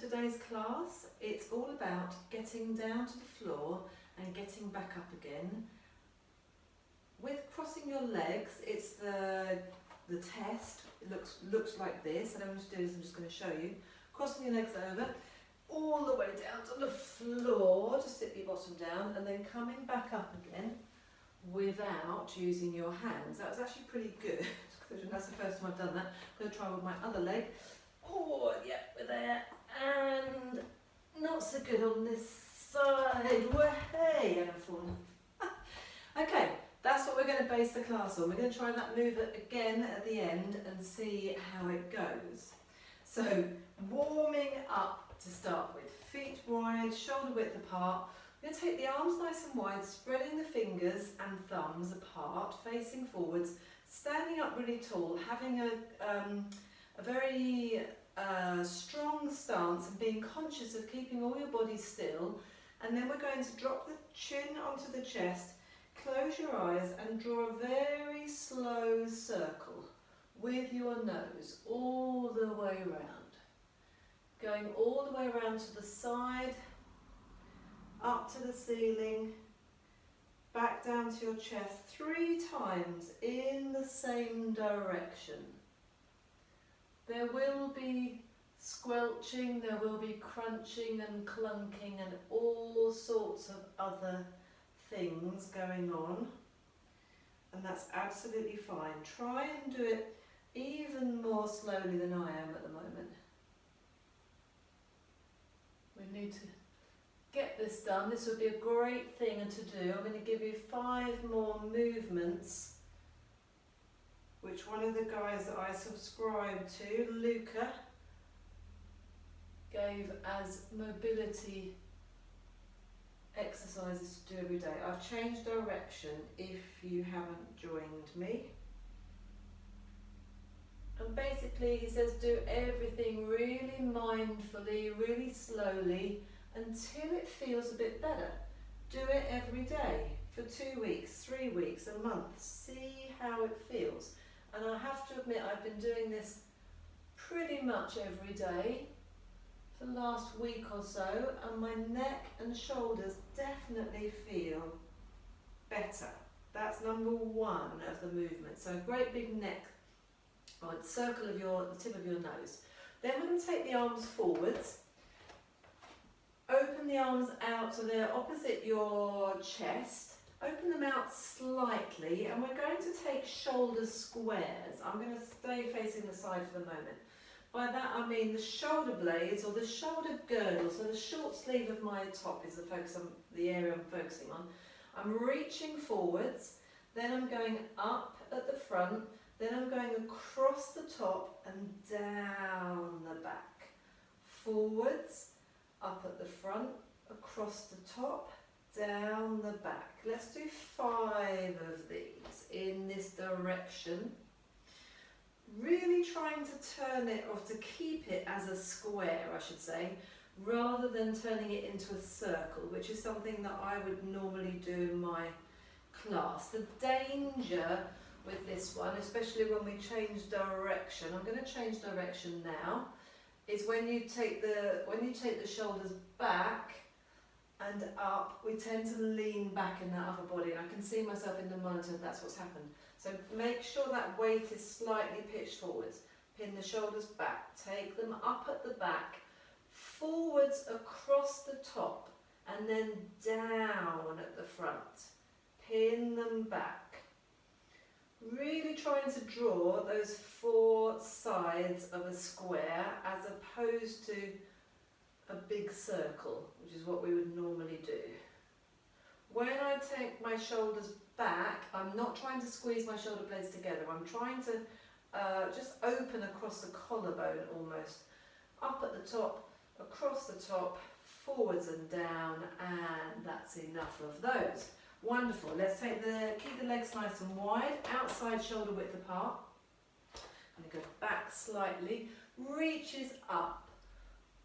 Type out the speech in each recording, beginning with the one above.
today's class. It's all about getting down to the floor and getting back up again. With crossing your legs, it's the test. It looks like this, and what I'm going to do is I'm just going to show you. Crossing your legs over, all the way down to the floor, just sit your bottom down, and then coming back up again without using your hands. That was actually pretty good. That's the first time I've done that. I'm going to try with my other leg. Oh, yeah, we're there. And not so good on this side. Way, and I've fallen. Okay, that's what we're going to base the class on. We're going to try that move again at the end and see how it goes. So, warming up to start with. Feet wide, shoulder width apart. We're going to take the arms nice and wide, spreading the fingers and thumbs apart, facing forwards, standing up really tall, having a very strong stance and being conscious of keeping all your body still. And then we're going to drop the chin onto the chest, close your eyes and draw a very slow circle with your nose all the way around. Going all the way around to the side, up to the ceiling, back down to your chest 3 times in the same direction. There will be squelching, there will be crunching and clunking and all sorts of other things going on, and that's absolutely fine. Try and do it even more slowly than I am at the moment. We need to get this done. This would be a great thing to do. I'm going to give you 5 more movements, which one of the guys that I subscribe to, Luka, gave as mobility exercises to do every day. I've changed direction if you haven't joined me. And basically he says do everything really mindfully, really slowly, until it feels a bit better. Do it every day for 2 weeks, 3 weeks, a month. See how it feels. And I have to admit I've been doing this pretty much every day for the last week or so, and my neck and shoulders definitely feel better. That's number 1 of the movement. So a great big neck, or the circle of the tip of your nose. Then we're going to take the arms forwards. Open the arms out so they're opposite your chest. Open them out slightly, and we're going to take shoulder squares. I'm going to stay facing the side for the moment. By that I mean the shoulder blades or the shoulder girdle, so the short sleeve of my top is the area I'm focusing on. I'm reaching forwards, then I'm going up at the front, then I'm going across the top and down the back. Forwards, up at the front, across the top, down the back. Let's do 5 of these in this direction. Really trying to turn it, or to keep it as a square, I should say, rather than turning it into a circle, which is something that I would normally do in my class. The danger with this one, especially when we change direction, I'm going to change direction now, is when you take the shoulders back and up, we tend to lean back in that upper body, and I can see myself in the monitor, that's what's happened. So make sure that weight is slightly pitched forwards. Pin the shoulders back, take them up at the back, forwards across the top, and then down at the front. Pin them back. Really trying to draw those 4 sides of a square as opposed to a big circle, which is what we would normally do. When I take my shoulders back, I'm not trying to squeeze my shoulder blades together. I'm trying to just open across the collarbone almost. Up at the top, across the top, forwards and down, and that's enough of those. Wonderful. Let's keep the legs nice and wide, outside shoulder width apart. I'm going to go back slightly, reaches up.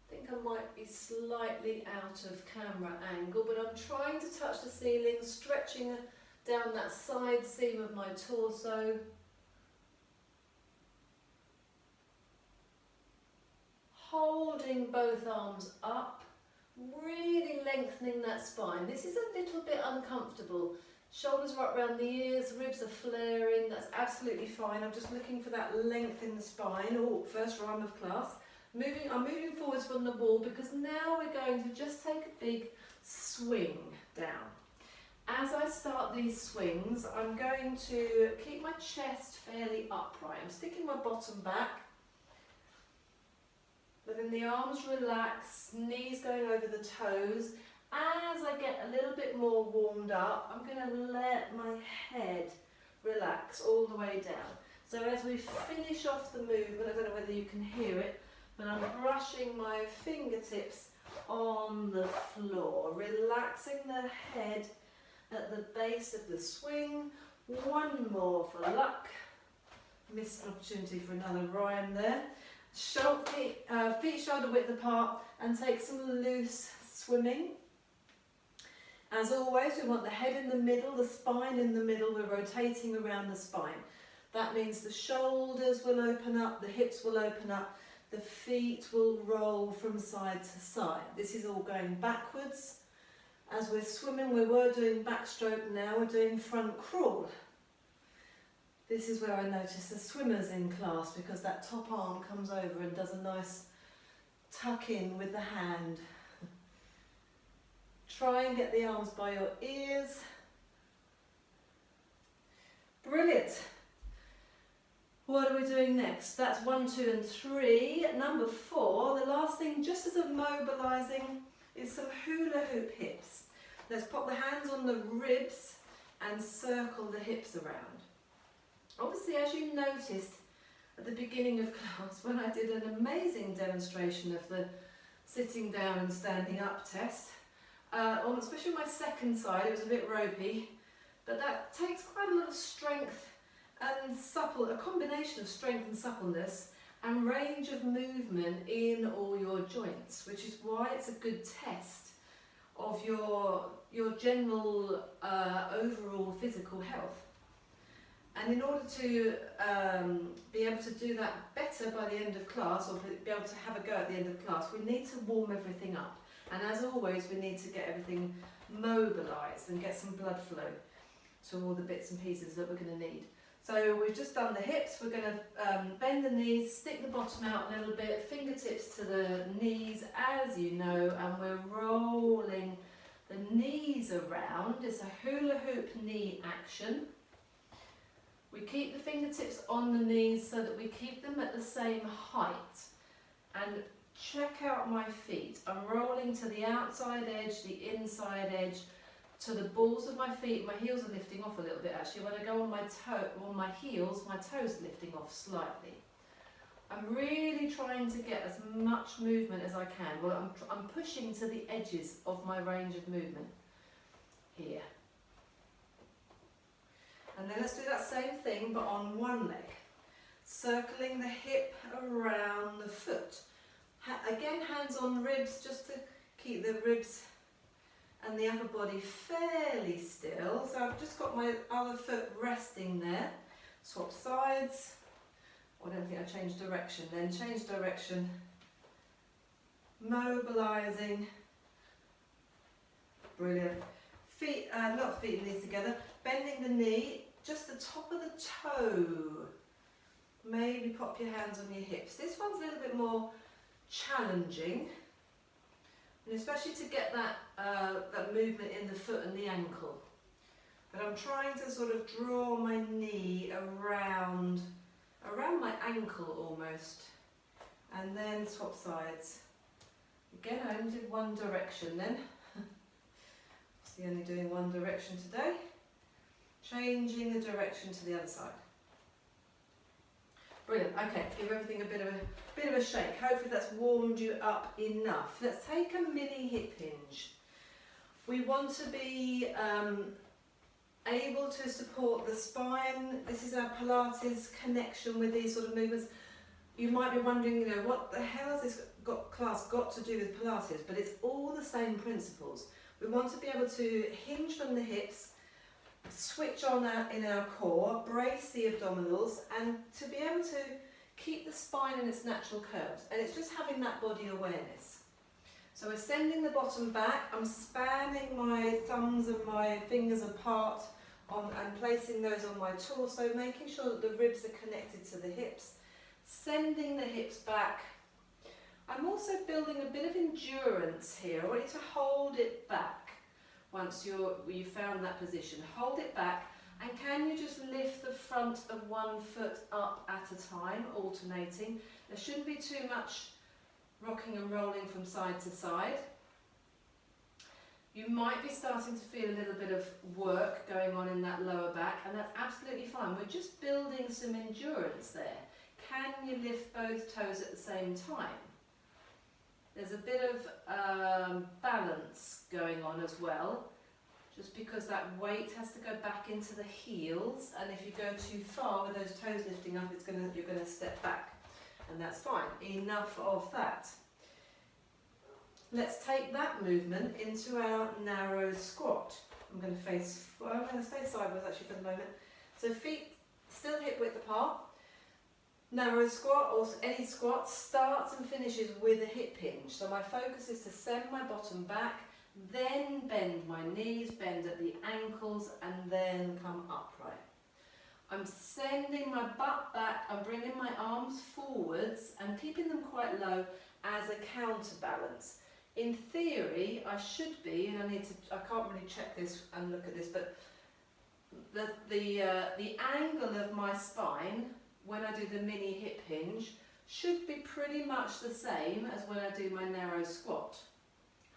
I think I might be slightly out of camera angle, but I'm trying to touch the ceiling, stretching down that side seam of my torso. Hold holding both arms up, really lengthening that spine. This is a little bit uncomfortable. Shoulders are up around the ears, ribs are flaring, that's absolutely fine. I'm just looking for that length in the spine. Oh, first rhyme of class. I'm moving forwards from the wall because now we're going to just take a big swing down. As I start these swings, I'm going to keep my chest fairly upright. I'm sticking my bottom back, letting the arms relax, knees going over the toes. As I get a little bit more warmed up, I'm going to let my head relax all the way down. So as we finish off the movement, I don't know whether you can hear it, but I'm brushing my fingertips on the floor, relaxing the head at the base of the swing. One more for luck. Missed an opportunity for another rhyme there. Feet shoulder width apart and take some loose swimming. As always, we want the head in the middle, the spine in the middle. We're rotating around the spine. That means the shoulders will open up, the hips will open up, the feet will roll from side to side. This is all going backwards. As we're swimming, we were doing backstroke, now we're doing front crawl. This is where I notice the swimmers in class because that top arm comes over and does a nice tuck in with the hand. Try and get the arms by your ears. Brilliant. What are we doing next? That's 1, 2 and 3. Number 4, the last thing, just as a mobilising, is some hula hoop hips. Let's pop the hands on the ribs and circle the hips around. Obviously, as you noticed at the beginning of class when I did an amazing demonstration of the sitting down and standing up test, especially my second side, it was a bit ropey, but that takes quite a lot of strength and a combination of strength and suppleness and range of movement in all your joints, which is why it's a good test of your general overall physical health. And in order to be able to do that better by the end of class, or be able to have a go at the end of class, we need to warm everything up. And as always, we need to get everything mobilised and get some blood flow to all the bits and pieces that we're going to need. So we've just done the hips, we're going to bend the knees, stick the bottom out a little bit, fingertips to the knees as you know, and we're rolling the knees around. It's a hula hoop knee action. We keep the fingertips on the knees so that we keep them at the same height. And check out my feet. I'm rolling to the outside edge, the inside edge, to the balls of my feet. My heels are lifting off a little bit actually. When I go on my heels, my toes are lifting off slightly. I'm really trying to get as much movement as I can. Well, I'm pushing to the edges of my range of movement here. And then let's do that same thing but on one leg. Circling the hip around the foot. Again, hands on ribs just to keep the ribs and the upper body fairly still. So I've just got my other foot resting there. Swap sides. I don't think I changed direction then. Change direction. Mobilising. Brilliant. Feet, not feet and knees together. Bending the knee, just the top of the toe. Maybe pop your hands on your hips. This one's a little bit more challenging, and especially to get that movement in the foot and the ankle. But I'm trying to sort of draw my knee around my ankle almost, and then swap sides. Again, I only did one direction then. So only doing one direction today. Changing the direction to the other side. Brilliant. Okay, give everything a bit of a shake. Hopefully that's warmed you up enough. Let's take a mini hip hinge. We want to be able to support the spine. This is our Pilates connection with these sort of movements. You might be wondering, what the hell has this class got to do with Pilates? But it's all the same principles. We want to be able to hinge from the hips, switch on in our core, brace the abdominals, and to be able to keep the spine in its natural curves, and it's just having that body awareness. So we're sending the bottom back, I'm spanning my thumbs and my fingers apart and placing those on my torso, making sure that the ribs are connected to the hips, sending the hips back. I'm also building a bit of endurance here. I want you to hold it back once you've found that position. Hold it back, and can you just lift the front of one foot up at a time, alternating. There shouldn't be too much rocking and rolling from side to side. You might be starting to feel a little bit of work going on in that lower back, and that's absolutely fine. We're just building some endurance there. Can you lift both toes at the same time? There's a bit of balance going on as well, just because that weight has to go back into the heels, and if you go too far with those toes lifting up, you're going to step back, and that's fine. Enough of that. Let's take that movement into our narrow squat. I'm going to stay sideways actually for the moment. So feet still hip width apart. Narrow squat, or any squat, starts and finishes with a hip hinge. So my focus is to send my bottom back, then bend my knees, bend at the ankles, and then come upright. I'm sending my butt back, I'm bringing my arms forwards and keeping them quite low as a counterbalance. In theory, I should be, and I can't really check this and look at this, but the angle of my spine when I do the mini hip hinge should be pretty much the same as when I do my narrow squat.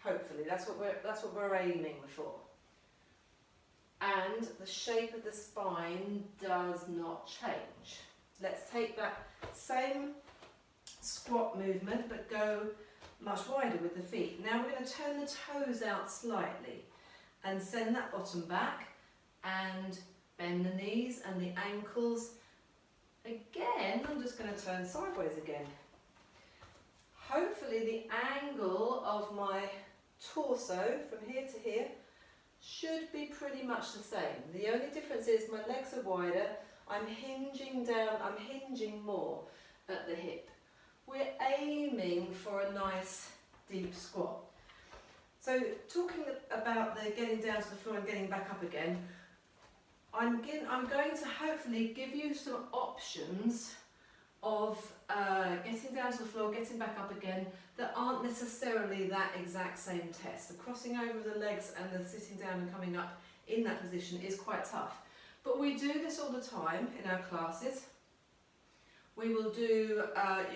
Hopefully, that's what we're aiming for. And the shape of the spine does not change. Let's take that same squat movement, but go much wider with the feet. Now we're going to turn the toes out slightly and send that bottom back and bend the knees and the ankles. Again, I'm just going to turn sideways again. Hopefully the angle of my torso from here to here should be pretty much the same. The only difference is my legs are wider, I'm hinging down, I'm hinging more at the hip. We're aiming for a nice deep squat. So talking about the getting down to the floor and getting back up again, I'm going to hopefully give you some options of getting down to the floor, getting back up again, that aren't necessarily that exact same test. The crossing over the legs and the sitting down and coming up in that position is quite tough. But we do this all the time in our classes. We will do,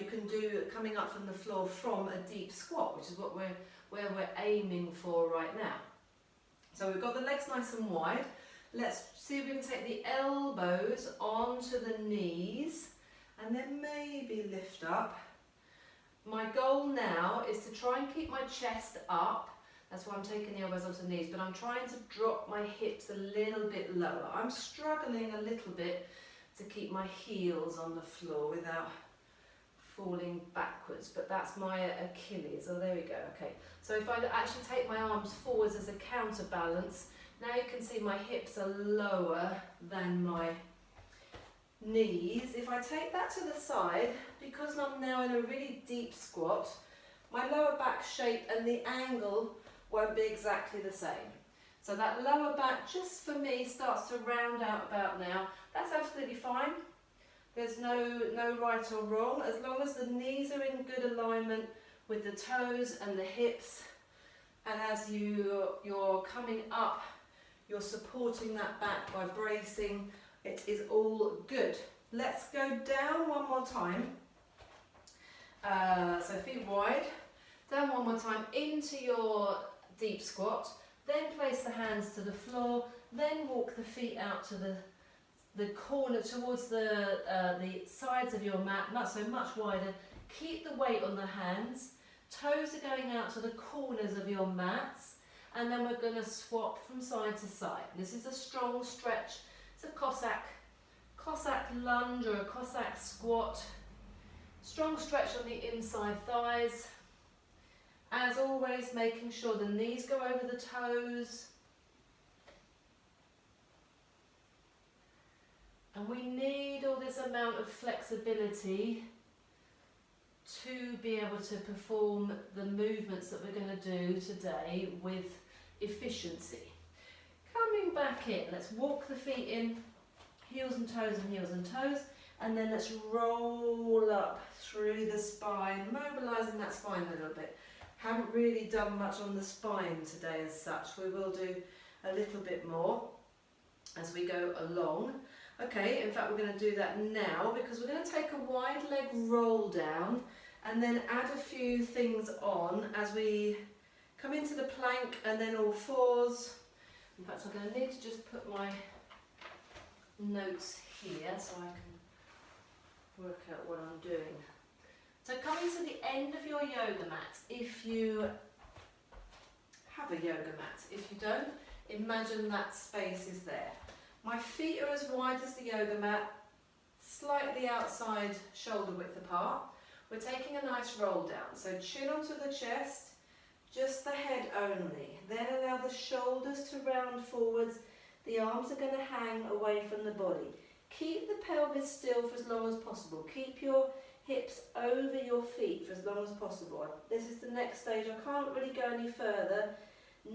you can do coming up from the floor from a deep squat, which is where we're aiming for right now. So we've got the legs nice and wide. Let's see if we can take the elbows onto the knees and then maybe lift up. My goal now is to try and keep my chest up. That's why I'm taking the elbows onto the knees, but I'm trying to drop my hips a little bit lower. I'm struggling a little bit to keep my heels on the floor without falling backwards, but that's my Achilles. Oh, there we go. Okay, so if I actually take my arms forwards as a counterbalance, now you can see my hips are lower than my knees. If I take that to the side, because I'm now in a really deep squat, my lower back shape and the angle won't be exactly the same. So that lower back, just for me, starts to round out about now. That's absolutely fine. There's no right or wrong, as long as the knees are in good alignment with the toes and the hips, and as you're coming up, you're supporting that back by bracing. It is all good. Let's go down one more time. So feet wide, down one more time into your deep squat, then place the hands to the floor, then walk the feet out to the corner towards the sides of your mat, not so much wider. Keep the weight on the hands, toes are going out to the corners of your mats, and then we're going to swap from side to side. This is a strong stretch. It's a Cossack lunge or a Cossack squat. Strong stretch on the inside thighs. As always, making sure the knees go over the toes. And we need all this amount of flexibility to be able to perform the movements that we're going to do today with efficiency. Coming back in, let's walk the feet in, heels and toes and heels and toes, and then let's roll up through the spine, mobilising that spine a little bit. Haven't really done much on the spine today as such. We will do a little bit more as we go along. Okay, in fact we're going to do that now because we're going to take a wide leg roll down and then add a few things on as we come into the plank and then all fours. In fact, I'm going to need to just put my notes here so I can work out what I'm doing. So coming to the end of your yoga mat, if you have a yoga mat. If you don't, imagine that space is there. My feet are as wide as the yoga mat, slightly outside shoulder width apart. We're taking a nice roll down. So chin onto the chest, just the head only. Then allow the shoulders to round forwards. The arms are going to hang away from the body. Keep the pelvis still for as long as possible. Keep your hips over your feet for as long as possible. This is the next stage. I can't really go any further.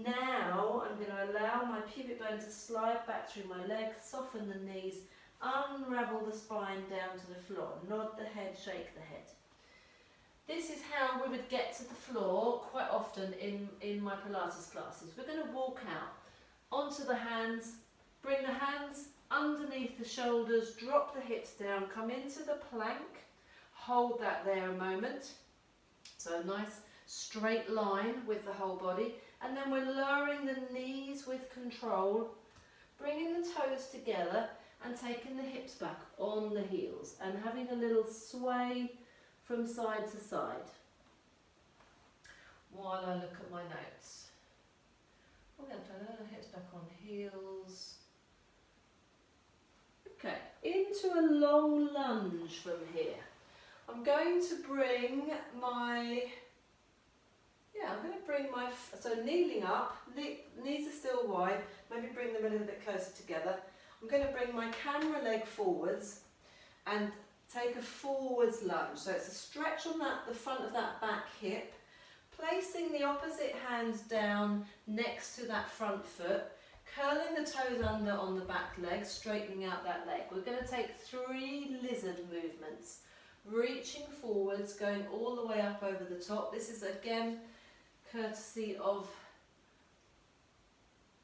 Now I'm going to allow my pubic bone to slide back through my legs, soften the knees, unravel the spine down to the floor. Nod the head, shake the head. This is how we would get to the floor quite often in my Pilates classes. We're going to walk out onto the hands, bring the hands underneath the shoulders, drop the hips down, come into the plank, hold that there a moment. So a nice straight line with the whole body. And then we're lowering the knees with control, bringing the toes together and taking the hips back on the heels and having a little sway from side to side while I look at my notes. We're going to turn the hips back on heels. Okay, into a long lunge from here. I'm going to bring my, so kneeling up, knees are still wide, maybe bring them a little bit closer together. I'm going to bring my camera leg forwards and take a forwards lunge. So it's a stretch on the front of that back hip, placing the opposite hand down next to that front foot, curling the toes under on the back leg, straightening out that leg. We're going to take 3 lizard movements, reaching forwards, going all the way up over the top. This is again courtesy of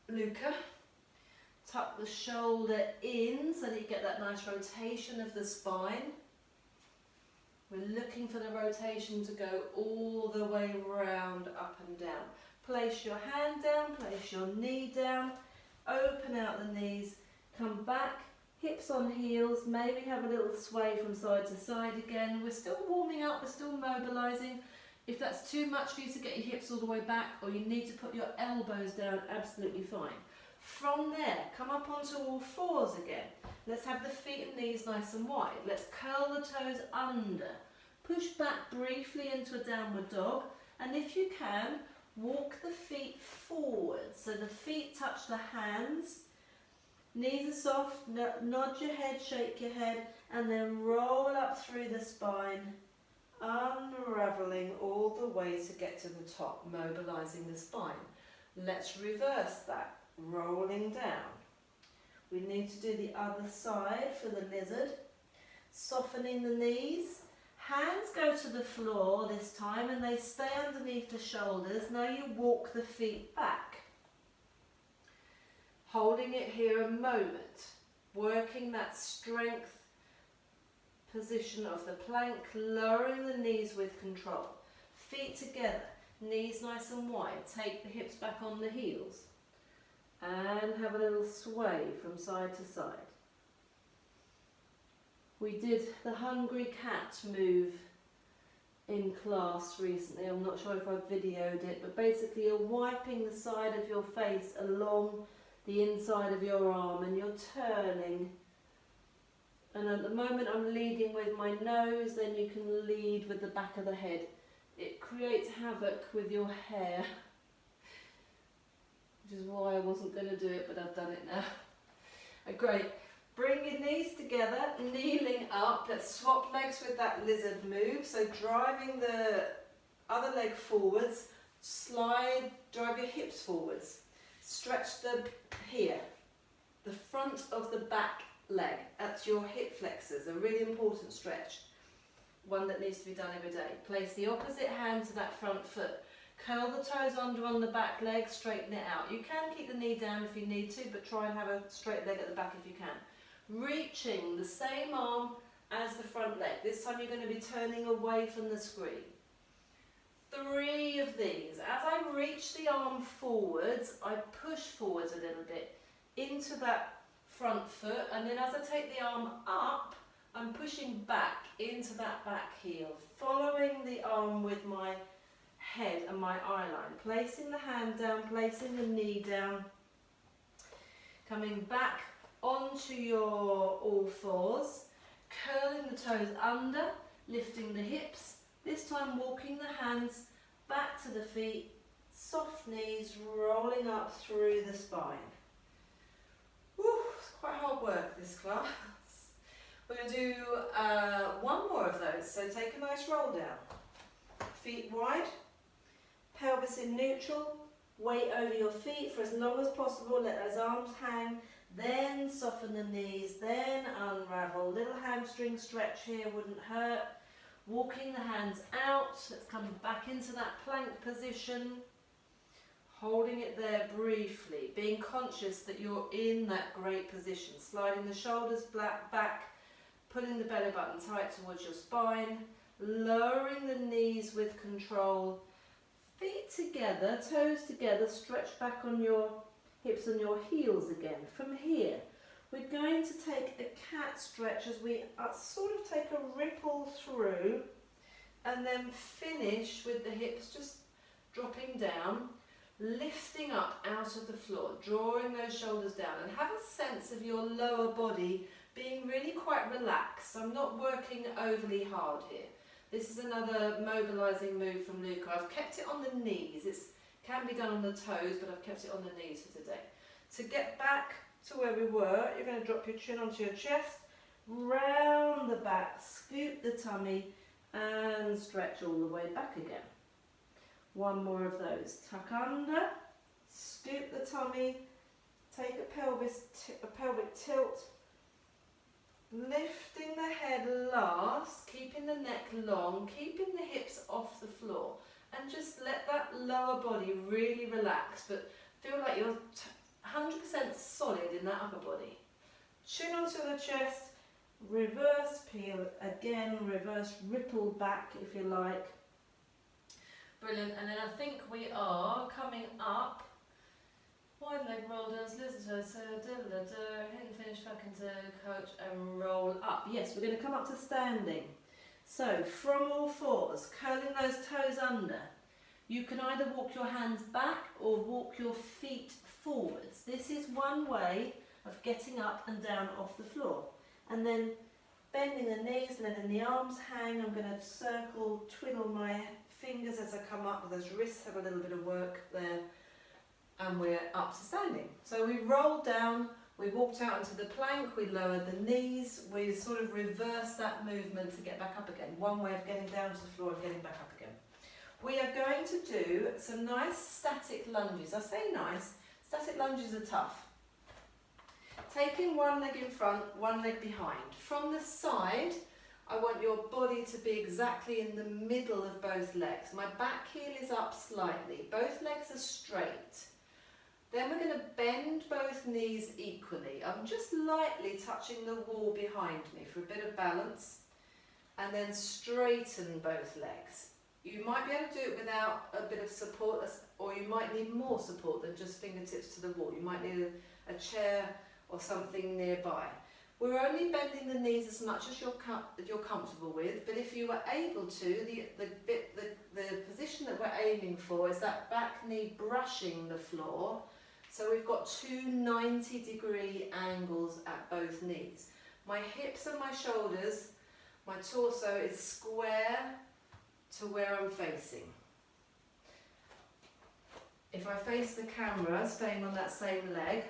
Luka. Tuck the shoulder in so that you get that nice rotation of the spine. We're looking for the rotation to go all the way round, up and down. Place your hand down, place your knee down, open out the knees, come back, hips on heels, maybe have a little sway from side to side again. We're still warming up, we're still mobilising. If that's too much for you to get your hips all the way back or you need to put your elbows down, absolutely fine. From there, come up onto all fours again. Let's have the feet and knees nice and wide. Let's curl the toes under. Push back briefly into a downward dog. And if you can, walk the feet forward. So the feet touch the hands. Knees are soft. Nod your head, shake your head. And then roll up through the spine. Unravelling all the way to get to the top, mobilising the spine. Let's reverse that. Rolling down. We need to do the other side for the lizard. Softening the knees. Hands go to the floor this time and they stay underneath the shoulders. Now you walk the feet back. Holding it here a moment. Working that strength position of the plank. Lowering the knees with control. Feet together. Knees nice and wide. Take the hips back on the heels. And have a little sway from side to side. We did the hungry cat move in class recently. I'm not sure if I videoed it, but basically you're wiping the side of your face along the inside of your arm and you're turning. And at the moment I'm leading with my nose, then you can lead with the back of the head. It creates havoc with your hair. Which is why I wasn't going to do it, but I've done it now. Great. Bring your knees together, kneeling up. Let's swap legs with that lizard move. So driving the other leg forwards, slide, drive your hips forwards. Stretch the front of the back leg. That's your hip flexors, a really important stretch. One that needs to be done every day. Place the opposite hand to that front foot. Curl the toes under on the back leg, straighten it out. You can keep the knee down if you need to, but try and have a straight leg at the back if you can. Reaching the same arm as the front leg. This time you're going to be turning away from the screen. 3 of these. As I reach the arm forwards, I push forwards a little bit into that front foot, and then as I take the arm up, I'm pushing back into that back heel, following the arm with my head and my eye line, placing the hand down, placing the knee down, coming back onto your all fours, curling the toes under, lifting the hips, this time walking the hands back to the feet, soft knees, rolling up through the spine. Woo, it's quite hard work, this class. We're going to do one more of those, so take a nice roll down. Feet wide, pelvis in neutral, weight over your feet for as long as possible, let those arms hang, then soften the knees, then unravel. Little hamstring stretch here wouldn't hurt. Walking the hands out, let's come back into that plank position. Holding it there briefly, being conscious that you're in that great position. Sliding the shoulders back, pulling the belly button tight towards your spine, lowering the knees with control. Feet together, toes together, stretch back on your hips and your heels again. From here, we're going to take a cat stretch as we sort of take a ripple through and then finish with the hips just dropping down, lifting up out of the floor, drawing those shoulders down, and have a sense of your lower body being really quite relaxed. I'm not working overly hard here. This is another mobilising move from Luka. I've kept it on the knees. It can be done on the toes, but I've kept it on the knees for today. To get back to where we were, you're going to drop your chin onto your chest, round the back, scoop the tummy, and stretch all the way back again. One more of those. Tuck under, scoop the tummy, take a pelvic tilt, lifting the head last, keeping the neck long, keeping the hips off the floor, and just let that lower body really relax, but feel like you're 100% solid in that upper body. Chin onto the chest, reverse peel again, reverse ripple back if you like. Brilliant, and then I think we are coming up. Wide leg roll downs, lizard toes, hit and finish back into coach and roll up. Yes, we're going to come up to standing. So from all fours, curling those toes under. You can either walk your hands back or walk your feet forwards. This is one way of getting up and down off the floor. And then bending the knees, letting the arms hang. I'm going to circle, twiddle my fingers as I come up. Those wrists have a little bit of work there. And we're up to standing. So we rolled down, we walked out into the plank, we lowered the knees, we sort of reversed that movement to get back up again. One way of getting down to the floor and getting back up again. We are going to do some nice static lunges. I say nice, static lunges are tough. Taking one leg in front, one leg behind. From the side, I want your body to be exactly in the middle of both legs. My back heel is up slightly, both legs are straight. Then we're going to bend both knees equally. I'm just lightly touching the wall behind me for a bit of balance. And then straighten both legs. You might be able to do it without a bit of support, or you might need more support than just fingertips to the wall. You might need a chair or something nearby. We're only bending the knees as much as you're comfortable with, but if you were able to, the position that we're aiming for is that back knee brushing the floor. So we've got two 90-degree angles at both knees. My hips and my shoulders, my torso is square to where I'm facing. If I face the camera, staying on that same leg,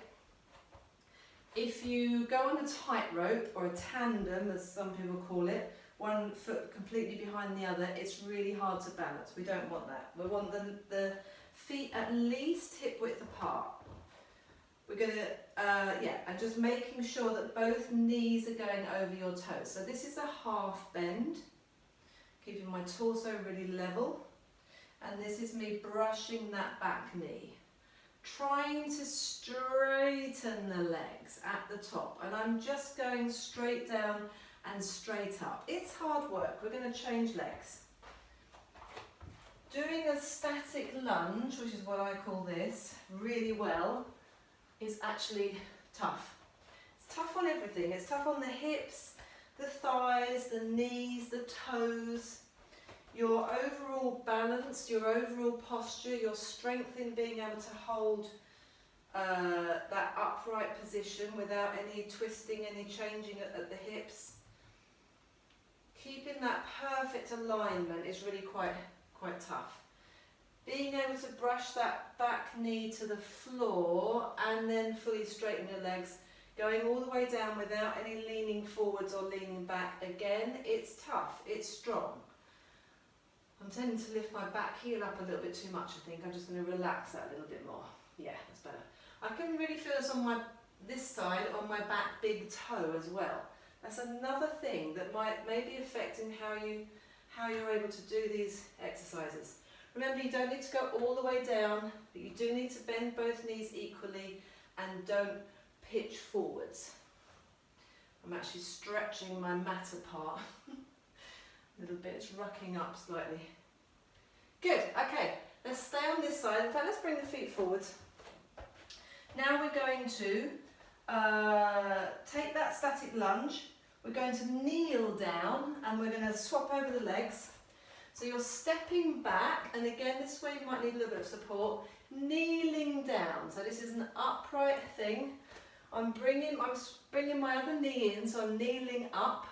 If you go on a tightrope or a tandem, as some people call it, one foot completely behind the other, it's really hard to balance. We don't want that. We want the feet at least hip width apart. We're going to, and just making sure that both knees are going over your toes. So this is a half bend, keeping my torso really level. And this is me brushing that back knee. Trying to straighten the legs at the top. And I'm just going straight down and straight up. It's hard work. We're going to change legs. Doing a static lunge, which is what I call this, really well, is actually tough. It's tough on everything. It's tough on the hips, the thighs, the knees, the toes, your overall balance, your overall posture, your strength in being able to hold that upright position without any twisting, any changing at the hips. Keeping that perfect alignment is really quite tough. Being able to brush that back knee to the floor and then fully straighten your legs, going all the way down without any leaning forwards or leaning back. Again, it's tough, it's strong. I'm tending to lift my back heel up a little bit too much, I think. I'm just going to relax that a little bit more. Yeah, that's better. I can really feel this on this side, on my back big toe as well. That's another thing that may be affecting how you're able to do these exercises. Remember, you don't need to go all the way down, but you do need to bend both knees equally and don't pitch forwards. I'm actually stretching my mat apart a little bit. It's rucking up slightly. Good, okay, let's stay on this side. In fact, let's bring the feet forwards. Now we're going to take that static lunge. We're going to kneel down and we're going to swap over the legs. So you're stepping back, and again, this is where you might need a little bit of support. Kneeling down. So this is an upright thing. I'm bringing my other knee in, so I'm kneeling up.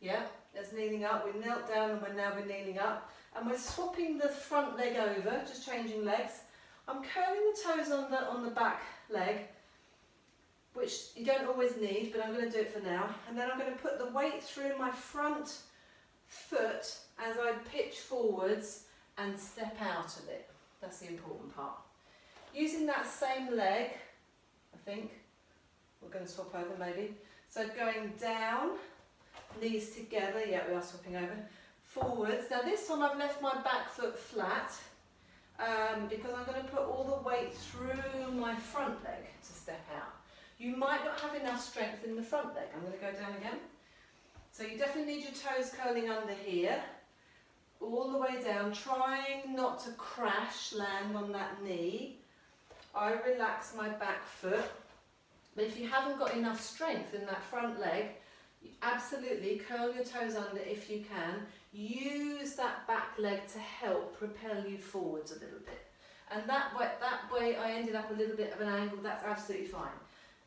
Yeah, there's kneeling up. We knelt down and we're kneeling up. And we're swapping the front leg over, just changing legs. I'm curling the toes on the back leg, which you don't always need, but I'm going to do it for now. And then I'm going to put the weight through my front foot as I pitch forwards and step out of it. That's the important part. Using that same leg, I think, we're going to swap over maybe. So going down, knees together, yeah, we are swapping over. Forwards. Now this time I've left my back foot flat because I'm going to put all the weight through my front leg to step out. You might not have enough strength in the front leg. I'm going to go down again. So you definitely need your toes curling under here, all the way down, trying not to crash land on that knee. I relax my back foot, but if you haven't got enough strength in that front leg, you absolutely curl your toes under if you can. Use that back leg to help propel you forwards a little bit. And that way I ended up a little bit of an angle, that's absolutely fine.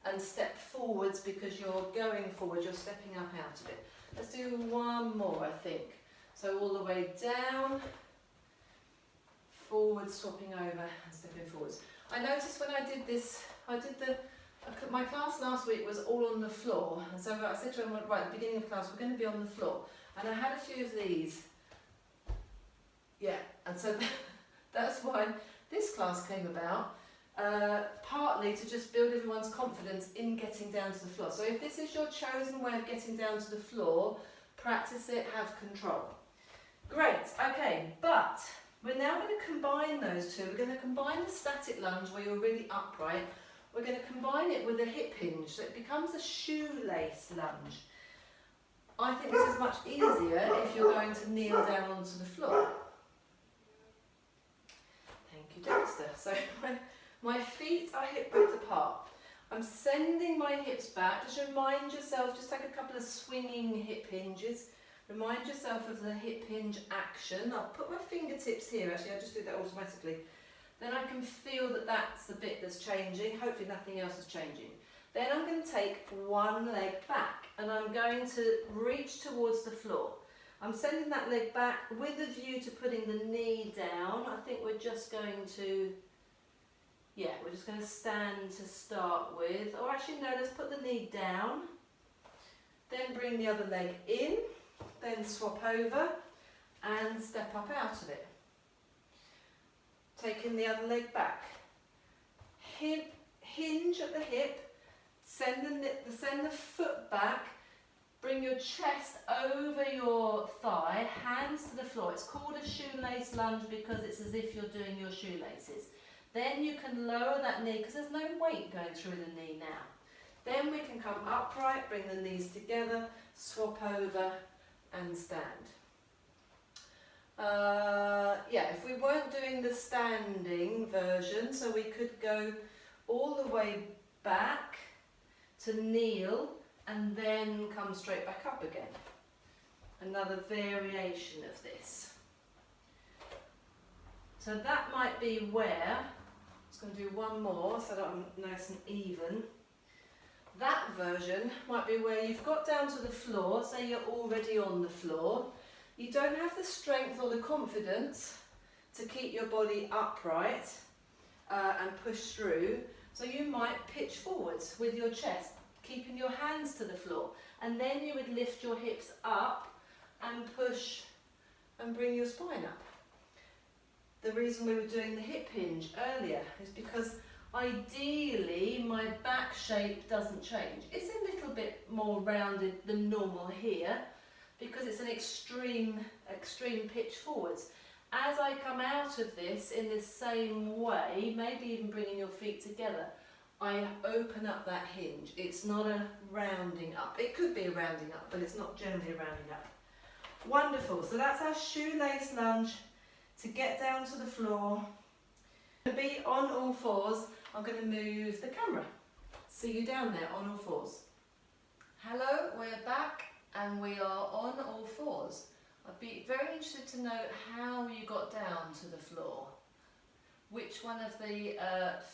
And step forwards because you're going forward, you're stepping up out of it. Let's do one more, I think. So all the way down, forward, swapping over and stepping forwards. I noticed when I did this, my class last week was all on the floor. And so I said to everyone, right at the beginning of class, we're going to be on the floor. And I had a few of these. Yeah, and so that's why this class came about. Partly to just build everyone's confidence in getting down to the floor. So if this is your chosen way of getting down to the floor, practice it, have control. Great, okay, but we're now going to combine those two. We're going to combine the static lunge where you're really upright. We're going to combine it with a hip hinge, so it becomes a shoelace lunge. I think this is much easier if you're going to kneel down onto the floor. Thank you, Dexter. So my feet are hip width apart. I'm sending my hips back. Just remind yourself, just take a couple of swinging hip hinges. Remind yourself of the hip hinge action. I'll put my fingertips here, actually, I just do that automatically. Then I can feel that that's the bit that's changing. Hopefully nothing else is changing. Then I'm going to take one leg back and I'm going to reach towards the floor. I'm sending that leg back with a view to putting the knee down. I think we're just going to, Yeah, we're just going to stand to start with, or actually no, let's put the knee down, then bring the other leg in, then swap over and step up out of it. Taking the other leg back. Hip, hinge at the hip, send the foot back, bring your chest over your thigh, hands to the floor. It's called a shoelace lunge because it's as if you're doing your shoelaces. Then you can lower that knee because there's no weight going through the knee now. Then we can come upright, bring the knees together, swap over and stand. Yeah, if we weren't doing the standing version, so we could go all the way back to kneel and then come straight back up again. Another variation of this. So that might be where, I'm just going to do one more so that I'm nice and even. That version might be where you've got down to the floor, say you're already on the floor. You don't have the strength or the confidence to keep your body upright and push through. So you might pitch forwards with your chest, keeping your hands to the floor. And then you would lift your hips up and push and bring your spine up. The reason we were doing the hip hinge earlier is because ideally my back shape doesn't change. It's a little bit more rounded than normal here because it's an extreme pitch forwards. As I come out of this in the same way, maybe even bringing your feet together, I open up that hinge. It's not a rounding up. It could be a rounding up, but it's not generally a rounding up. Wonderful. So that's our shoelace lunge to get down to the floor. To be on all fours, I'm going to move the camera. See you down there on all fours. Hello, we're back and we are on all fours. I'd be very interested to know how you got down to the floor. Which one of the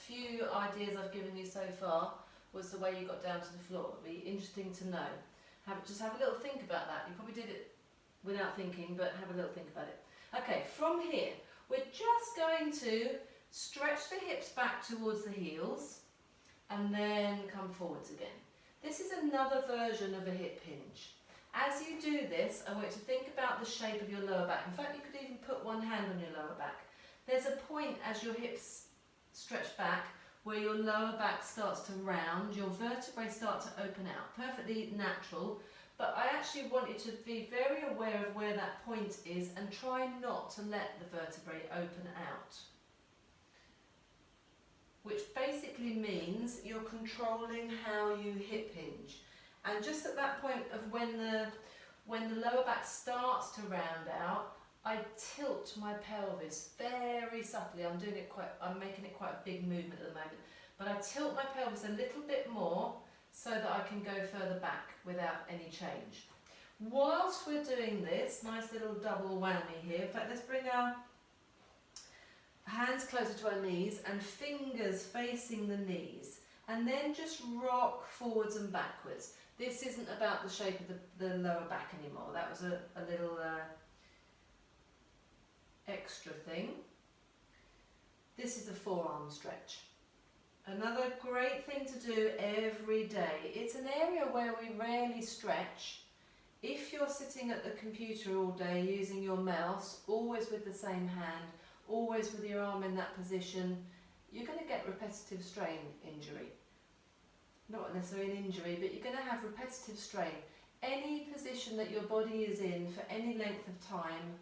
few ideas I've given you so far was the way you got down to the floor? It'd be interesting to know. Just have a little think about that. You probably did it without thinking, but have a little think about it. Okay, from here, we're just going to stretch the hips back towards the heels and then come forwards again. This is another version of a hip hinge. As you do this, I want you to think about the shape of your lower back. In fact, you could even put one hand on your lower back. There's a point as your hips stretch back where your lower back starts to round, your vertebrae start to open out. Perfectly natural, but I actually want you to be very aware of where that point is and try not to let the vertebrae open out. Which basically means you're controlling how you hip hinge. And just at that point of when the lower back starts to round out, I tilt my pelvis very subtly. I'm making it quite a big movement at the moment. But I tilt my pelvis a little bit more so that I can go further back without any change. Whilst we're doing this, nice little double whammy here. In fact, let's bring our hands closer to our knees and fingers facing the knees. And then just rock forwards and backwards. This isn't about the shape of the lower back anymore. That was a little extra thing. This is a forearm stretch. Another great thing to do every day. It's an area where we rarely stretch. If you're sitting at the computer all day using your mouse, always with the same hand, always with your arm in that position, you're going to get repetitive strain injury. Not necessarily an injury, but you're going to have repetitive strain. Any position that your body is in for any length of time,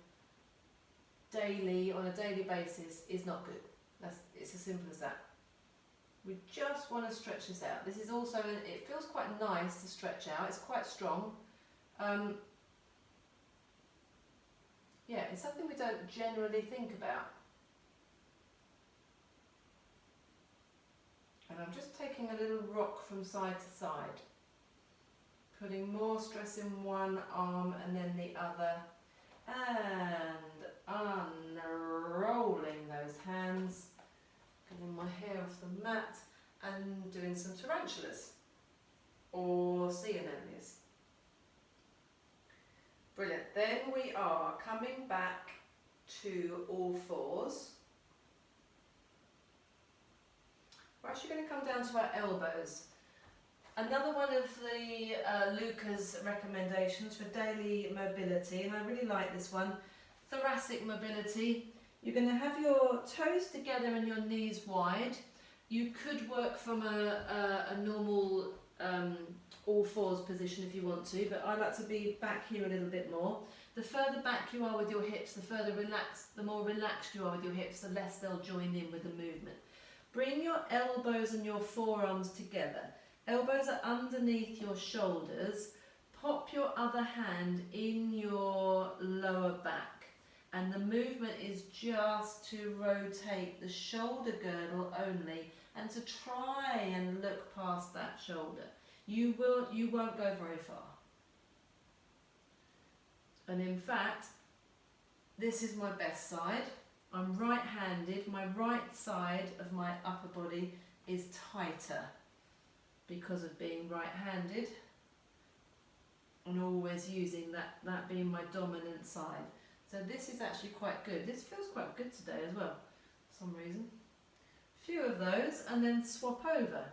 daily, on a daily basis, is not good. It's as simple as that. We just want to stretch this out. This is also, it feels quite nice to stretch out. It's quite strong. Yeah, it's something we don't generally think about. And I'm just taking a little rock from side to side, putting more stress in one arm and then the other, and unrolling those hands, getting my hair off the mat and doing some tarantulas or sea anemones. Brilliant. Then we are coming back to all fours. actually going to come down to our elbows. Another one of the Luka's recommendations for daily mobility, and I really like this one, thoracic mobility. You're going to have your toes together and your knees wide. You could work from a normal all fours position if you want to, but I like to be back here a little bit more. The further back you are with your hips, the more relaxed you are with your hips, the less they'll join in with the movement. Bring your elbows and your forearms together. Elbows are underneath your shoulders. Pop your other hand in your lower back. And the movement is just to rotate the shoulder girdle only and to try and look past that shoulder. You won't go very far. And in fact, this is my best side. I'm right-handed. My right side of my upper body is tighter because of being right-handed and always using that being my dominant side. So this is actually quite good. This feels quite good today as well, for some reason. A few of those and then swap over.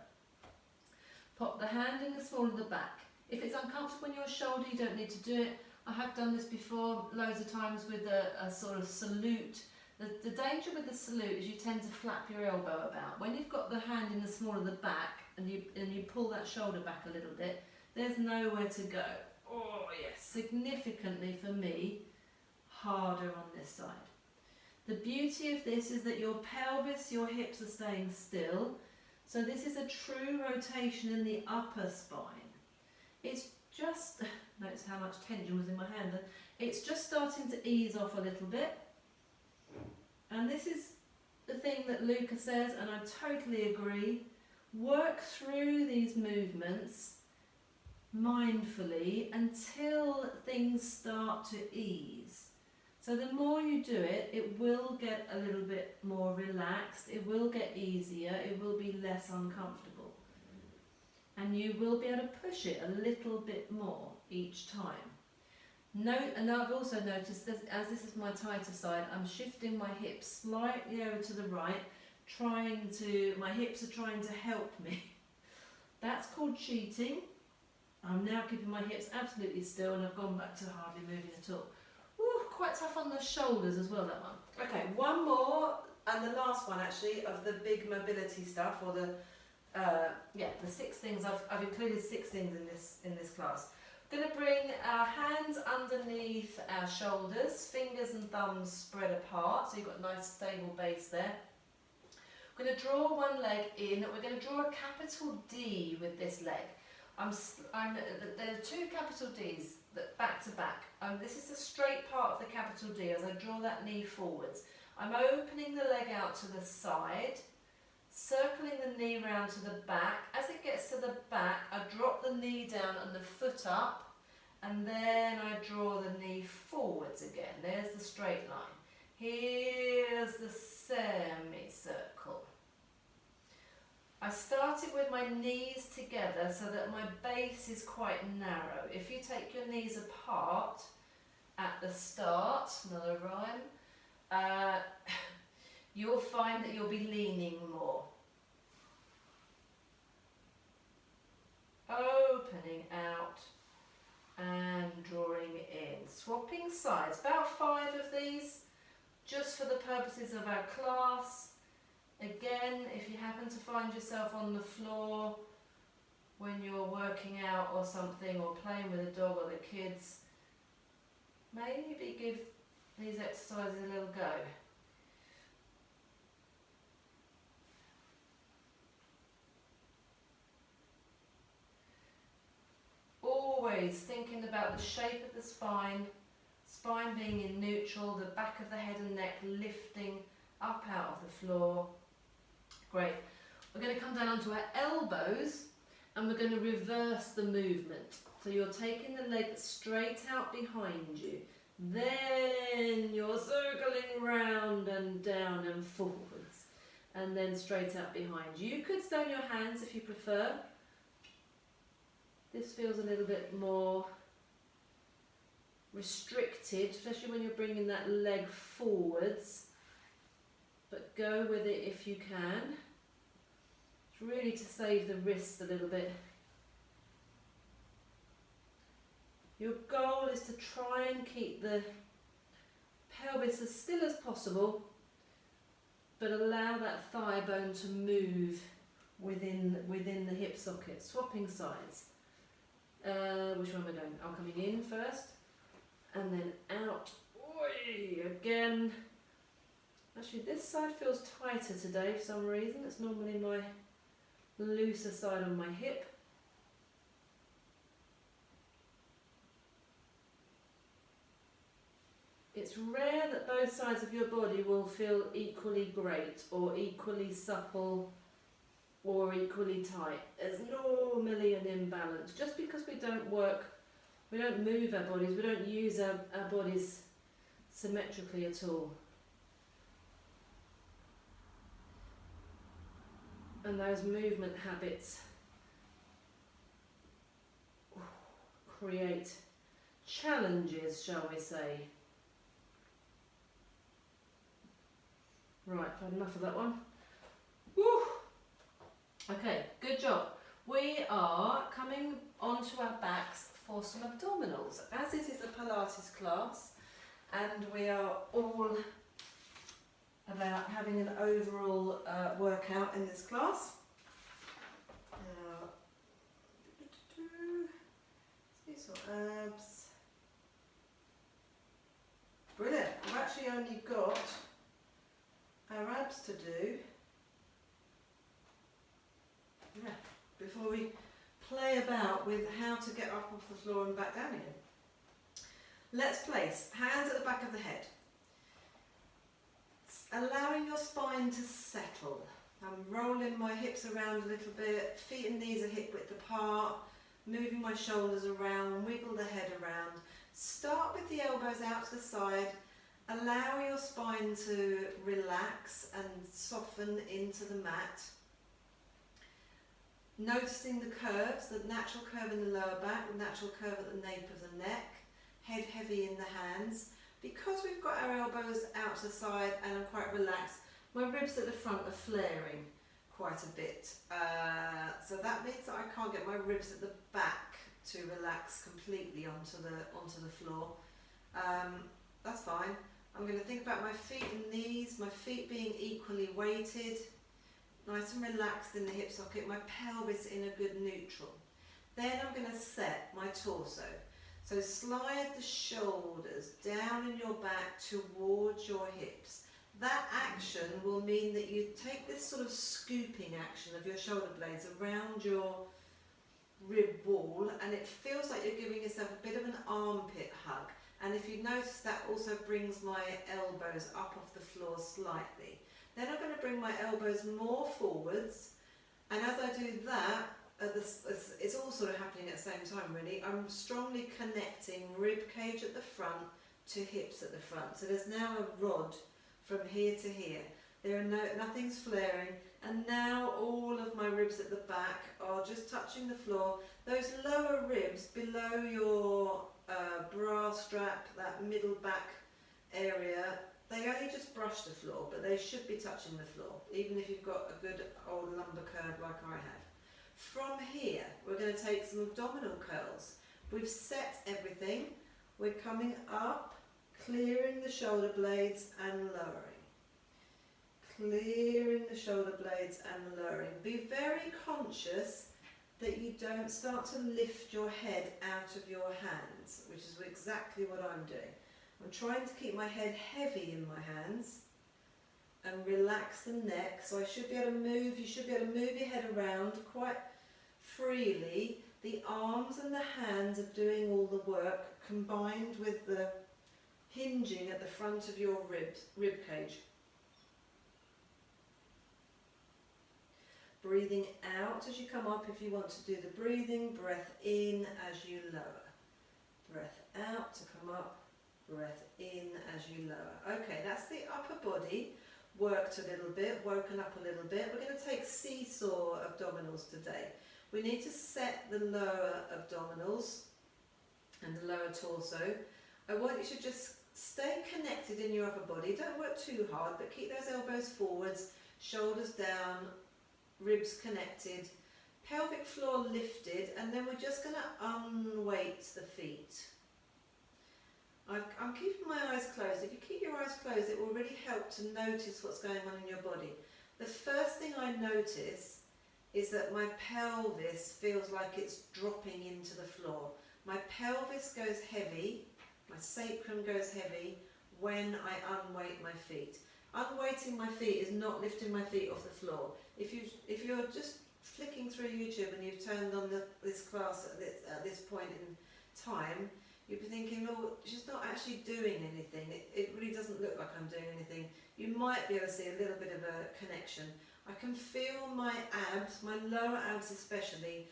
Pop the hand in the small of the back. If it's uncomfortable in your shoulder, you don't need to do it. I have done this before loads of times with a sort of salute. The danger with the salute is you tend to flap your elbow about. When you've got the hand in the small of the back and you pull that shoulder back a little bit, there's nowhere to go. Oh yes, significantly for me, harder on this side. The beauty of this is that your pelvis, your hips are staying still. So this is a true rotation in the upper spine. It's just, notice how much tension was in my hand. It's just starting to ease off a little bit. And this is the thing that Luka says, and I totally agree. Work through these movements mindfully until things start to ease. So the more you do it, it will get a little bit more relaxed, it will get easier, it will be less uncomfortable. And you will be able to push it a little bit more each time. And I've also noticed that as this is my tighter side, I'm shifting my hips slightly over to the right, my hips are trying to help me. That's called cheating. I'm now keeping my hips absolutely still and I've gone back to hardly moving at all. Ooh, quite tough on the shoulders as well, that one. Okay, one more, and the last one actually of the big mobility stuff, or the 6 things. I've included 6 things in this class. I'm going to bring our hands underneath our shoulders, fingers and thumbs spread apart, so you've got a nice stable base there. We're going to draw one leg in. We're going to draw a capital D with this leg. There are 2 capital Ds back to back. This is the straight part of the capital D as I draw that knee forwards. I'm opening the leg out to the side, circling the knee round to the back. As it gets to the back, I drop the knee down and the foot up, and then I draw the knee forwards again. There's the straight line. Here's the semicircle. I started with my knees together so that my base is quite narrow. If you take your knees apart at the start, another rhyme, you'll find that you'll be leaning more. Opening out and drawing in. Swapping sides, about 5 of these, just for the purposes of our class. Again, if you happen to find yourself on the floor when you're working out or something, or playing with a dog or the kids, maybe give these exercises a little go. Always thinking about the shape of the spine being in neutral, the back of the head and neck lifting up out of the floor. Great. We're going to come down onto our elbows and we're going to reverse the movement. So you're taking the leg straight out behind you. Then you're circling round and down and forwards. And then straight out behind you. You could stay on your hands if you prefer. This feels a little bit more restricted, especially when you're bringing that leg forwards. But go with it if you can. It's really to save the wrists a little bit. Your goal is to try and keep the pelvis as still as possible, but allow that thigh bone to move within the hip socket. Swapping sides. Which one am I doing? I'm coming in first, and then out. Oi, again. Actually, this side feels tighter today for some reason. It's normally my looser side on my hip. It's rare that both sides of your body will feel equally great or equally supple or equally tight. There's normally an imbalance. Just because we don't move our bodies, we don't use our bodies symmetrically at all. And those movement habits create challenges, shall we say. Right, I've had enough of that one. Woo! Okay, good job. We are coming onto our backs for some abdominals. As it is a Pilates class, and we are all about having an overall workout in this class. Seesaw abs. Brilliant. We've actually only got our abs to do before we play about with how to get up off the floor and back down again. Let's place hands at the back of the head, allowing your spine to settle. I'm rolling my hips around a little bit, feet and knees are hip width apart, moving my shoulders around, wiggle the head around. Start with the elbows out to the side. Allow your spine to relax and soften into the mat. Noticing the curves, the natural curve in the lower back, the natural curve at the nape of the neck, head heavy in the hands. Because we've got our elbows out to the side and I'm quite relaxed, my ribs at the front are flaring quite a bit. So that means that I can't get my ribs at the back to relax completely onto the floor. That's fine. I'm going to think about my feet and knees, my feet being equally weighted, nice and relaxed in the hip socket, my pelvis in a good neutral. Then I'm going to set my torso. So slide the shoulders down in your back towards your hips. That action will mean that you take this sort of scooping action of your shoulder blades around your rib wall, and it feels like you're giving yourself a bit of an armpit hug. And if you notice, that also brings my elbows up off the floor slightly. Then I'm going to bring my elbows more forwards, and as I do that, it's all sort of happening at the same time really. I'm strongly connecting rib cage at the front to hips at the front. So there's now a rod from here to here. Nothing's flaring, and now all of my ribs at the back are just touching the floor. Those lower ribs below your bra strap, that middle back area, they only just brush the floor, but they should be touching the floor, even if you've got a good old lumbar curve like I have. From here, we're going to take some abdominal curls. We've set everything. We're coming up, clearing the shoulder blades and lowering. Clearing the shoulder blades and lowering. Be very conscious that you don't start to lift your head out of your hands, which is exactly what I'm doing. I'm trying to keep my head heavy in my hands and relax the neck, so I should be able to move, you should be able to move your head around quite freely. The arms and the hands are doing all the work, combined with the hinging at the front of your rib cage. Breathing out as you come up if you want to do the breathing, breath in as you lower. Breath out to come up, breath in as you lower. Okay, that's the upper body worked a little bit, woken up a little bit. We're going to take seesaw abdominals today. We need to set the lower abdominals and the lower torso. I want you to just stay connected in your upper body. Don't work too hard, but keep those elbows forwards, shoulders down, ribs connected, pelvic floor lifted, and then we're just going to unweight the feet. I'm keeping my eyes closed. If you keep your eyes closed, it will really help to notice what's going on in your body. The first thing I notice is that my pelvis feels like it's dropping into the floor. My pelvis goes heavy, my sacrum goes heavy when I unweight my feet. Unweighting my feet is not lifting my feet off the floor. If you're just flicking through YouTube and you've turned on this class at this point in time, you'll be thinking, oh, she's not actually doing anything. It really doesn't look like I'm doing anything. You might be able to see a little bit of a connection. I can feel my abs, my lower abs especially,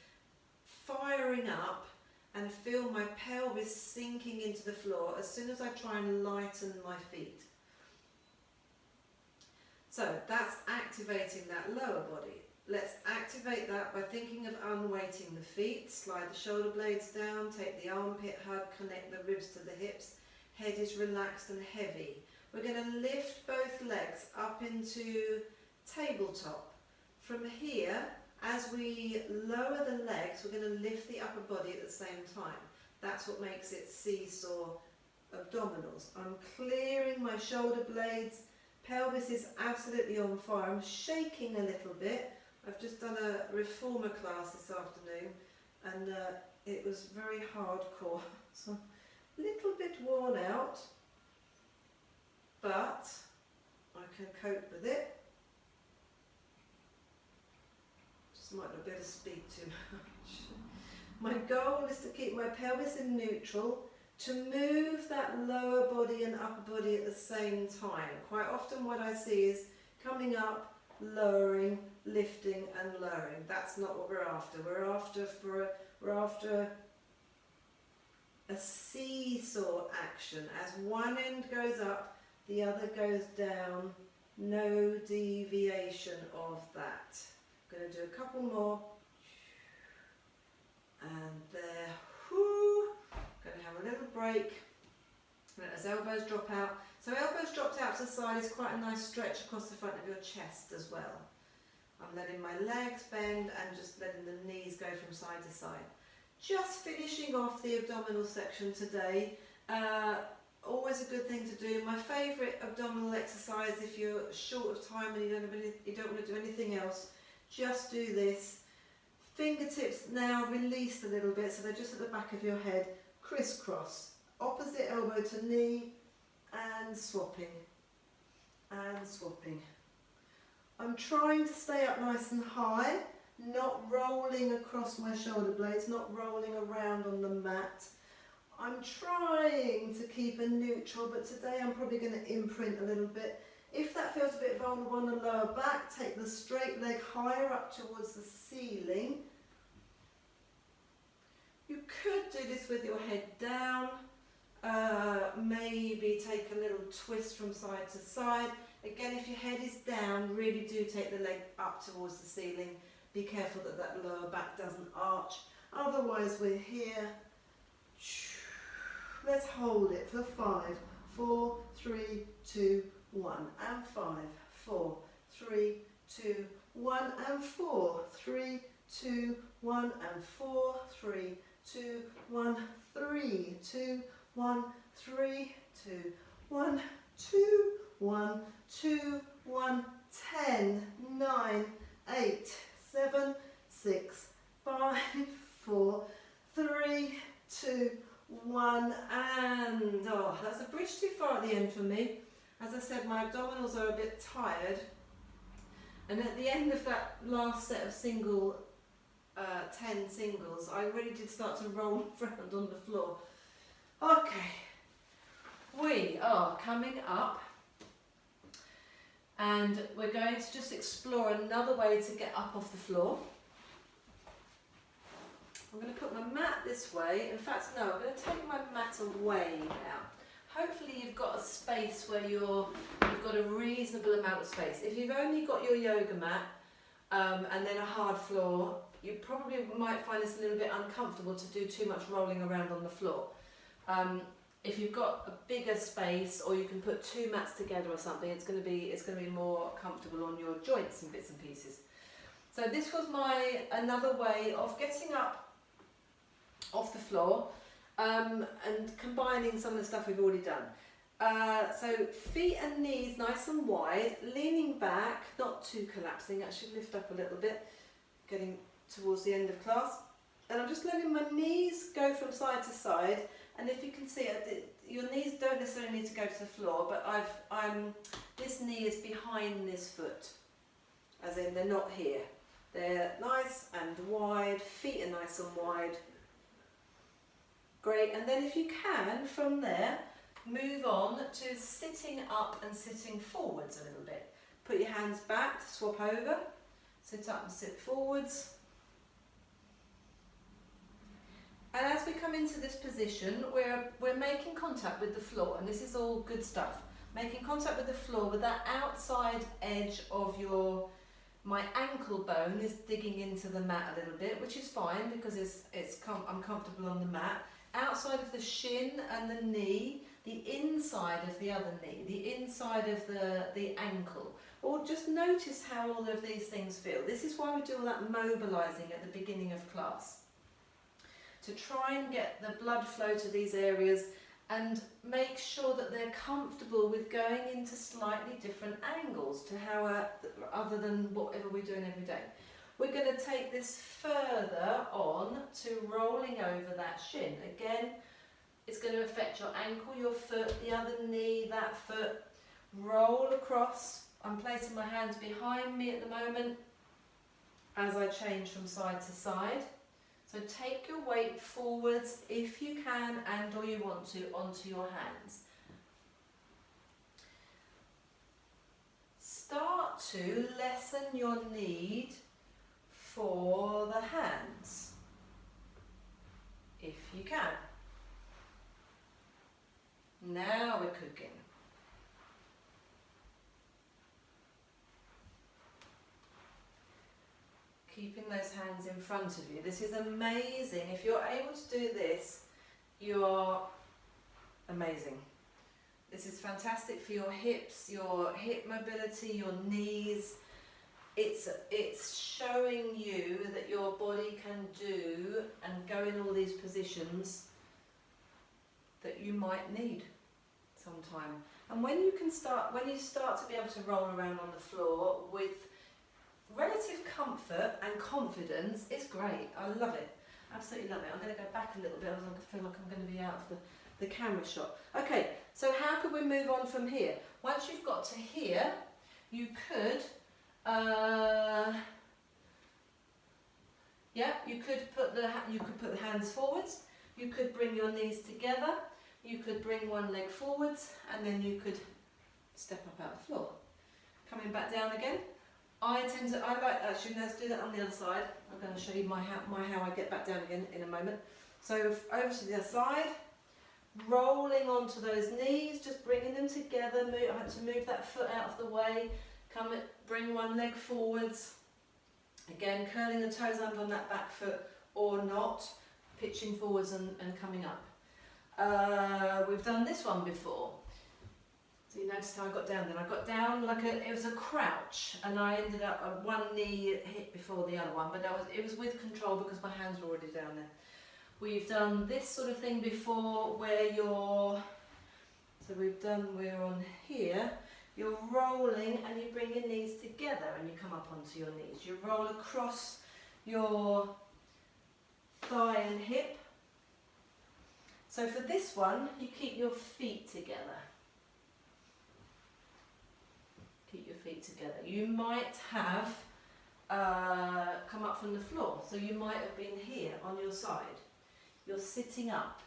firing up, and feel my pelvis sinking into the floor as soon as I try and lighten my feet. So that's activating that lower body. Let's activate that by thinking of unweighting the feet. Slide the shoulder blades down, take the armpit hug, connect the ribs to the hips. Head is relaxed and heavy. We're going to lift both legs up into tabletop. From here, as we lower the legs, we're going to lift the upper body at the same time. That's what makes it seesaw abdominals. I'm clearing my shoulder blades. Pelvis is absolutely on fire. I'm shaking a little bit. I've just done a reformer class this afternoon, and it was very hardcore, so a little bit worn out, but I can cope with it. Just might not be able to speak too much. My goal is to keep my pelvis in neutral, to move that lower body and upper body at the same time. Quite often what I see is coming up, lowering, lifting and lowering. That's not what we're after. We're after a seesaw action. As one end goes up, the other goes down. No deviation of that. I'm going to do a couple more. And there. Whoo. Going to have a little break. Let those elbows drop out. So elbows dropped out to the side is quite a nice stretch across the front of your chest as well. I'm letting my legs bend and just letting the knees go from side to side. Just finishing off the abdominal section today. Always a good thing to do. My favourite abdominal exercise, if you're short of time and you don't want to do anything else, just do this. Fingertips now released a little bit, so they're just at the back of your head. Crisscross. Opposite elbow to knee. And swapping, and swapping. I'm trying to stay up nice and high, not rolling across my shoulder blades, not rolling around on the mat. I'm trying to keep a neutral, but today I'm probably going to imprint a little bit. If that feels a bit vulnerable on the lower back, take the straight leg higher up towards the ceiling. You could do this with your head down. Maybe take a little twist from side to side. Again, if your head is down, really do take the leg up towards the ceiling. Be careful that that lower back doesn't arch. Otherwise, we're here. Let's hold it for 5, 4, 3, 2, 1, and 5, 4, 3, 2, 1, and 4, 3, 2, 1, and 4, 3, 2, 1, 3, 2, 1, 3, 2, 1, 2, 1, 2, 1, 10, 9, 8, 7, 6, 5, 4, 3, 2, 1, and that's a bridge too far at the end for me. As I said, my abdominals are a bit tired, and at the end of that last set of 10 singles, I really did start to roll around on the floor. Okay, we are coming up, and we're going to just explore another way to get up off the floor. I'm going to put my mat this way. In fact, no, I'm going to take my mat away now. Hopefully you've got a space where you've got a reasonable amount of space. If you've only got your yoga mat and then a hard floor, you probably might find this a little bit uncomfortable to do too much rolling around on the floor. If you've got a bigger space, or you can put 2 mats together or something, it's going to be more comfortable on your joints and bits and pieces. So this was another way of getting up off the floor and combining some of the stuff we've already done. So feet and knees nice and wide, leaning back, not too collapsing, actually lift up a little bit, getting towards the end of class. And I'm just letting my knees go from side to side, and if you can see it, your knees don't necessarily need to go to the floor, but this knee is behind this foot, as in they're not here. They're nice and wide, feet are nice and wide. Great, and then if you can, from there, move on to sitting up and sitting forwards a little bit. Put your hands back, swap over, sit up and sit forwards. And as we come into this position, we're making contact with the floor, and this is all good stuff. Making contact with the floor with that outside edge of my ankle bone is digging into the mat a little bit, which is fine because I'm comfortable on the mat. Outside of the shin and the knee, the inside of the other knee, the inside of the ankle. Or just notice how all of these things feel. This is why we do all that mobilising at the beginning of class. To try and get the blood flow to these areas and make sure that they're comfortable with going into slightly different angles to other than whatever we're doing every day. We're going to take this further on to rolling over that shin. Again, it's going to affect your ankle, your foot, the other knee, that foot. Roll across. I'm placing my hands behind me at the moment as I change from side to side. So take your weight forwards if you can and or you want to onto your hands. Start to lessen your need for the hands, if you can. Now we're cooking. Keeping those hands in front of you. This is amazing. If you're able to do this, you are amazing. This is fantastic for your hips, your hip mobility, your knees. It's showing you that your body can do and go in all these positions that you might need sometime. And when you start to be able to roll around on the floor with relative comfort and confidence, it's great. I love it. Absolutely love it. I'm going to go back a little bit. I feel like I'm going to be out of the camera shot. Okay, so how could we move on from here? Once you've got to here, you could put the hands forwards. You could bring your knees together. You could bring one leg forwards, and then you could step up out the floor. Coming back down again. Actually, let's do that on the other side. I'm going to show you how I get back down again in a moment. So over to the other side, rolling onto those knees, just bringing them together. I had to move that foot out of the way. Bring one leg forwards. Again, curling the toes under on that back foot or not, pitching forwards and coming up. We've done this one before. So you noticed how I got down then. I got down like it was a crouch, and I ended up one knee hit before the other one, but it was with control because my hands were already down there. We've done this sort of thing before where we're on here, you're rolling and you bring your knees together and you come up onto your knees. You roll across your thigh and hip. So for this one, you keep your feet together. Keep your feet together. You might have come up from the floor, so you might have been here on your side. You're sitting up.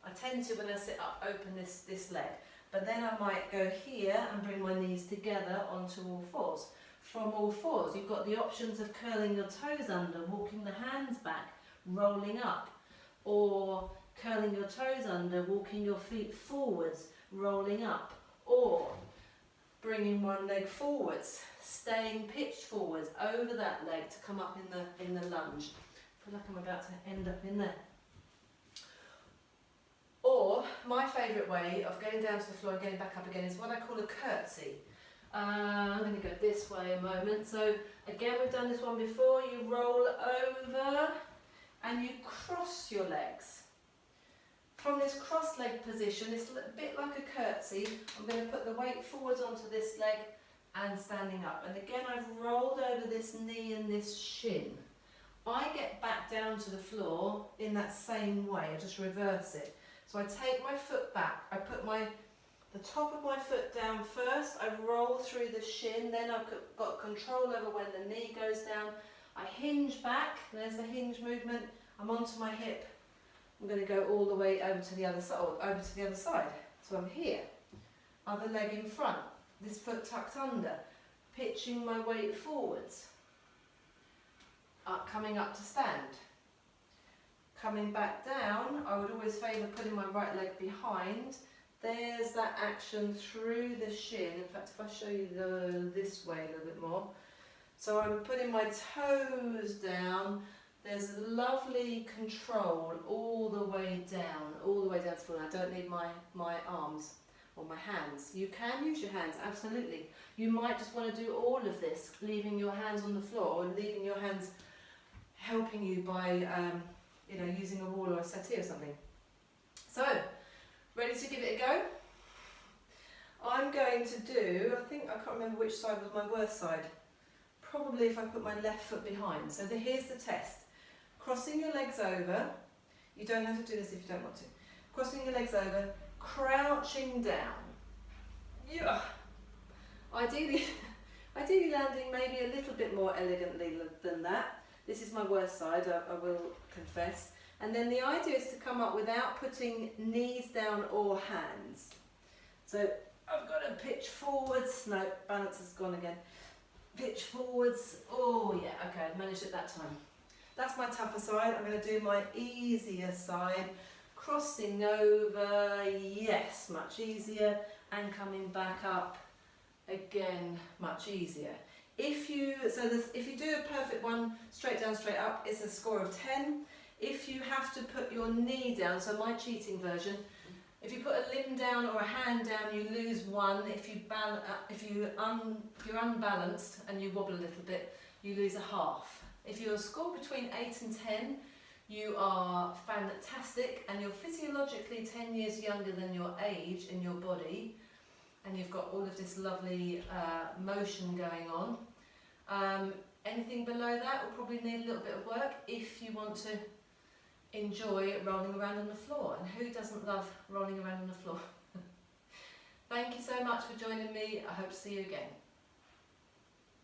I tend to, when I sit up, open this leg, but then I might go here and bring my knees together onto all fours. From all fours, you've got the options of curling your toes under, walking the hands back, rolling up, or curling your toes under, walking your feet forwards, rolling up, or bringing one leg forwards, staying pitched forwards over that leg to come up in the lunge. I feel like I'm about to end up in there. Or my favourite way of getting down to the floor and getting back up again is what I call a curtsy. I'm going to go this way a moment. So again, we've done this one before. You roll over and you cross your legs. From this cross leg position, it's a bit like a curtsy. I'm going to put the weight forwards onto this leg and standing up. And again, I've rolled over this knee and this shin. I get back down to the floor in that same way. I just reverse it. So I take my foot back. I put the top of my foot down first. I roll through the shin. Then I've got control over when the knee goes down. I hinge back. There's the hinge movement. I'm onto my hip. I'm going to go all the way over to the other side. So I'm here. Other leg in front. This foot tucked under. Pitching my weight forwards. Coming up to stand. Coming back down, I would always favour putting my right leg behind. There's that action through the shin. In fact, if I show you this way a little bit more. So I'm putting my toes down. There's lovely control all the way down to the floor. I don't need my arms or my hands. You can use your hands, absolutely. You might just want to do all of this, leaving your hands on the floor or leaving your hands helping you by using a wall or a settee or something. So, ready to give it a go? I'm going to do, I can't remember which side was my worst side. Probably if I put my left foot behind. So here's the test. Crossing your legs over. You don't have to do this if you don't want to. Crossing your legs over, crouching down. Yeah. Ideally landing maybe a little bit more elegantly than that. This is my worst side, I will confess. And then the idea is to come up without putting knees down or hands. So I've got to pitch forwards. No, balance has gone again. Pitch forwards. Oh yeah, okay, I've managed it that time. That's my tougher side. I'm going to do my easier side. Crossing over, yes, much easier. And coming back up, again, much easier. If you do a perfect one, straight down, straight up, it's a score of 10. If you have to put your knee down, so my cheating version, if you put a limb down or a hand down, you lose 1. If you're unbalanced and you wobble a little bit, you lose a half. If you're a score between 8 and 10, you are fantastic and you're physiologically 10 years younger than your age in your body, and you've got all of this lovely motion going on. Anything below that will probably need a little bit of work if you want to enjoy rolling around on the floor. And who doesn't love rolling around on the floor? Thank you so much for joining me. I hope to see you again.